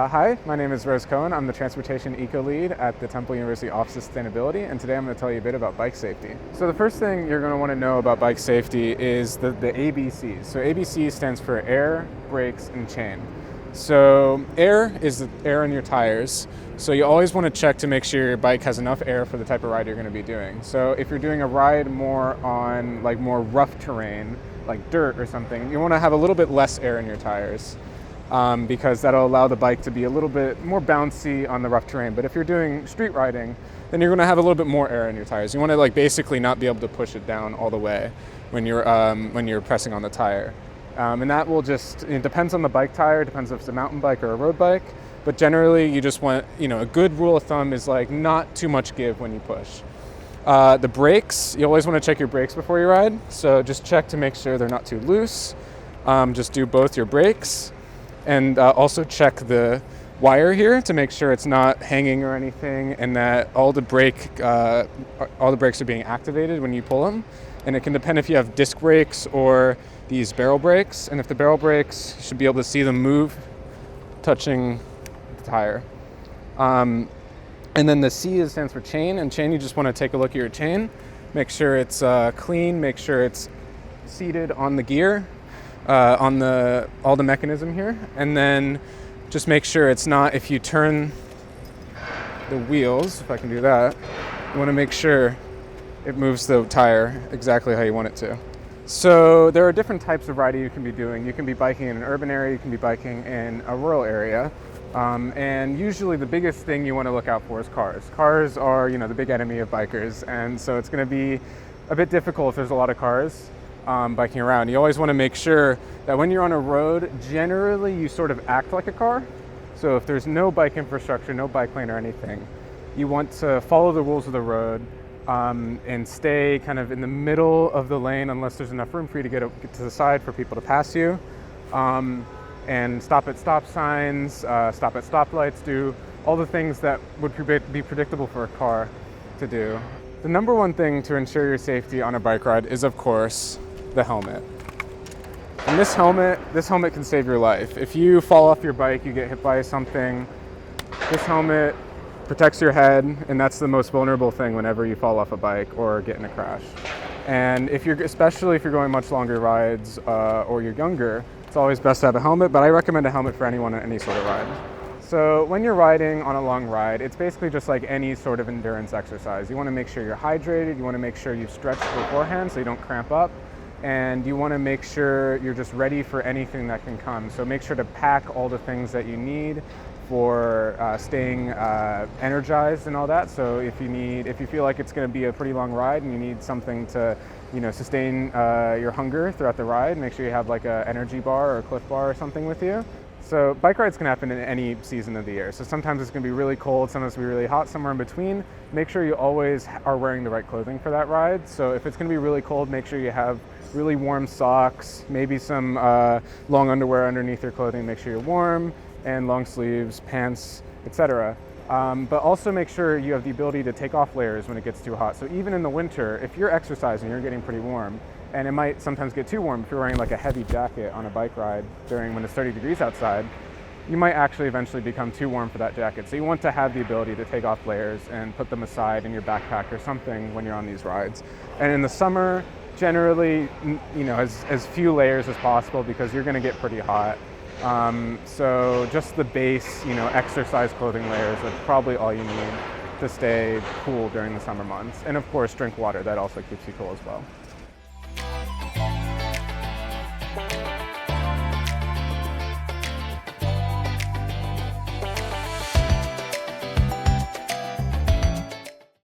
Hi, my name is Cohen. I'm the Transportation Eco Lead at the Temple University Office of Sustainability, and today I'm going to tell you a bit about bike safety. So the first thing you're going to want to know about bike safety is the ABCs. So ABC stands for air, brakes, and chain. So air is the air in your tires. So you always want to check to make sure your bike has enough air for the type of ride you're going to be doing. So if you're doing a ride more on more rough terrain, like dirt or something, you want to have a little bit less air in your tires. Because that'll allow the bike to be a little bit more bouncy on the rough terrain. But if you're doing street riding, then you're going to have a little bit more air in your tires. You want to basically not be able to push it down all the way when you're pressing on the tire. And that will it depends on the bike tire, depends if it's a mountain bike or a road bike. But generally, you just want, a good rule of thumb is not too much give when you push. The brakes, you always want to check your brakes before you ride. So just check to make sure they're not too loose. Just do both your brakes. And also check the wire here to make sure it's not hanging or anything, and that all the brakes are being activated when you pull them. And it can depend if you have disc brakes or these barrel brakes. And if the barrel brakes, you should be able to see them move, touching the tire. And then the C stands for chain. And chain, you just want to take a look at your chain, make sure it's clean, make sure it's seated on the gear. On all the mechanism here, and then just make sure it's not, if you turn the wheels, if I can do that, you want to make sure it moves the tire exactly how you want it to. So there are different types of riding you can be doing. You can be biking in an urban area, you can be biking in a rural area, and usually the biggest thing you want to look out for is cars. Cars are, the big enemy of bikers, and so it's going to be a bit difficult if there's a lot of cars. Biking around. You always want to make sure that when you're on a road, generally you sort of act like a car. So if there's no bike infrastructure, no bike lane or anything, you want to follow the rules of the road and stay kind of in the middle of the lane unless there's enough room for you to get to the side for people to pass you. And stop at stop signs, stop at stoplights, do all the things that would be predictable for a car to do. The number one thing to ensure your safety on a bike ride is, of course, the helmet. And this helmet can save your life. If you fall off your bike, you get hit by something, this helmet protects your head, and that's the most vulnerable thing whenever you fall off a bike or get in a crash. And especially if you're going much longer rides or you're younger, it's always best to have a helmet, but I recommend a helmet for anyone on any sort of ride. So when you're riding on a long ride, it's basically just like any sort of endurance exercise. You want to make sure you're hydrated, you want to make sure you've stretched beforehand so you don't cramp up, and you want to make sure you're just ready for anything that can come. So make sure to pack all the things that you need for staying energized and all that. So if you feel like it's going to be a pretty long ride and you need something to sustain your hunger throughout the ride, make sure you have like an energy bar or a Cliff Bar or something with you. So bike rides can happen in any season of the year. So sometimes it's going to be really cold, sometimes it's going to be really hot, somewhere in between. Make sure you always are wearing the right clothing for that ride. So if it's going to be really cold, make sure you have really warm socks, maybe some long underwear underneath your clothing, make sure you're warm, and long sleeves, pants, etc. But also make sure you have the ability to take off layers when it gets too hot. So even in the winter, if you're exercising, you're getting pretty warm, and it might sometimes get too warm if you're wearing like a heavy jacket on a bike ride when it's 30 degrees outside, you might actually eventually become too warm for that jacket. So you want to have the ability to take off layers and put them aside in your backpack or something when you're on these rides. And in the summer, generally, as few layers as possible because you're going to get pretty hot. So just the base, exercise clothing layers are probably all you need to stay cool during the summer months. And of course, drink water. That also keeps you cool as well.